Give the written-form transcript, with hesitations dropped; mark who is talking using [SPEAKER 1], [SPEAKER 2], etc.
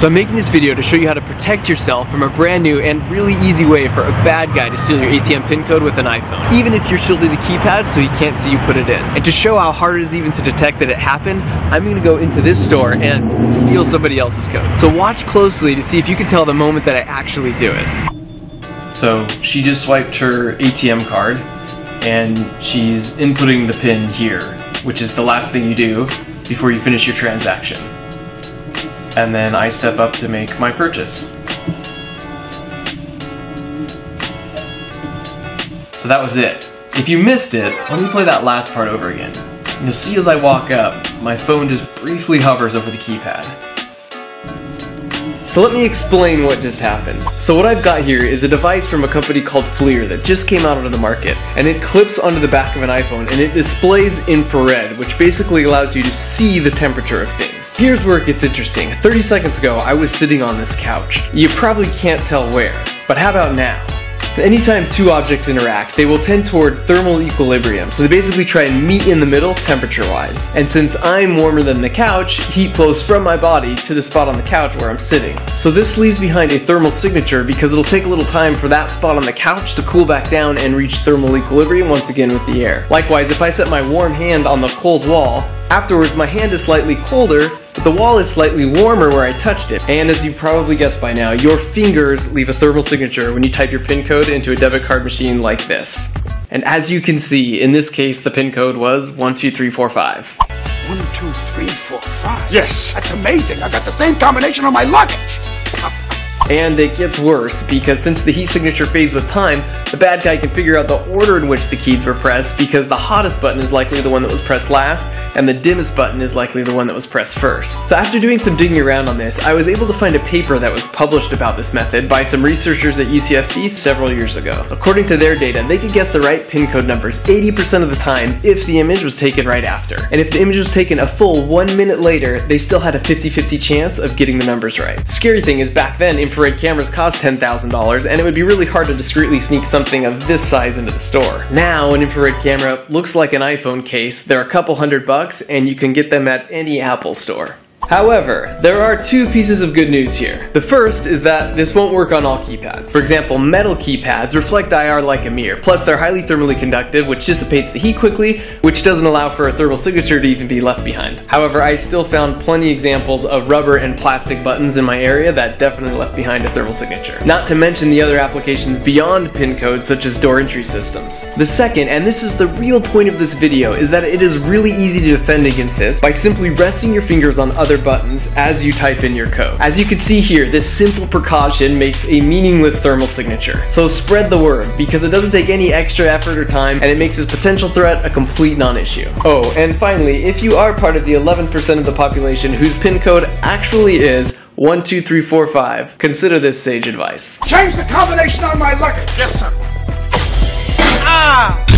[SPEAKER 1] So I'm making this video to show you how to protect yourself from a brand new and really easy way for a bad guy to steal your ATM PIN code with an iPhone, even if you're shielding the keypad so he can't see you put it in. And to show how hard it is even to detect that it happened, I'm going to go into this store and steal somebody else's code. So watch closely to see if you can tell the moment that I actually do it. So she just swiped her ATM card and she's inputting the PIN here, which is the last thing you do before you finish your transaction. And then I step up to make my purchase. So that was it. If you missed it, let me play that last part over again. You'll see as I walk up, my phone just briefly hovers over the keypad. So let me explain what just happened. So what I've got here is a device from a company called FLIR that just came out onto the market, and it clips onto the back of an iPhone and it displays infrared, which basically allows you to see the temperature of things. Here's where it gets interesting. 30 seconds ago, I was sitting on this couch. You probably can't tell where, but how about now? Anytime two objects interact, they will tend toward thermal equilibrium, so they basically try and meet in the middle temperature-wise. And since I'm warmer than the couch, heat flows from my body to the spot on the couch where I'm sitting. So this leaves behind a thermal signature because it'll take a little time for that spot on the couch to cool back down and reach thermal equilibrium once again with the air. Likewise, if I set my warm hand on the cold wall, afterwards my hand is slightly colder, but the wall is slightly warmer where I touched it. And as you probably guessed by now, your fingers leave a thermal signature when you type your PIN code into a debit card machine like this. And as you can see, in this case, the PIN code was 12345.
[SPEAKER 2] 12345? Yes! That's amazing! I got the same combination on my luggage!
[SPEAKER 1] And it gets worse, because since the heat signature fades with time, the bad guy can figure out the order in which the keys were pressed, because the hottest button is likely the one that was pressed last, and the dimmest button is likely the one that was pressed first. So after doing some digging around on this, I was able to find a paper that was published about this method by some researchers at UCSD several years ago. According to their data, they could guess the right PIN code numbers 80% of the time if the image was taken right after. And if the image was taken a full 1 minute later, they still had a 50-50 chance of getting the numbers right. The scary thing is back then, infrared cameras cost $10,000, and it would be really hard to discreetly sneak something of this size into the store. Now, an infrared camera looks like an iPhone case. They're a couple $100, and you can get them at any Apple store. However, there are two pieces of good news here. The first is that this won't work on all keypads. For example, metal keypads reflect IR like a mirror, plus they're highly thermally conductive, which dissipates the heat quickly, which doesn't allow for a thermal signature to even be left behind. However, I still found plenty examples of rubber and plastic buttons in my area that definitely left behind a thermal signature. Not to mention the other applications beyond PIN codes, such as door entry systems. The second, and this is the real point of this video, is that it is really easy to defend against this by simply resting your fingers on other buttons as you type in your code. As you can see here, this simple precaution makes a meaningless thermal signature. So spread the word, because it doesn't take any extra effort or time, and it makes this potential threat a complete non-issue. Oh, and finally, if you are part of the 11% of the population whose PIN code actually is 12345, consider this sage advice.
[SPEAKER 2] Change the combination on my luggage! Yes, sir! Ah!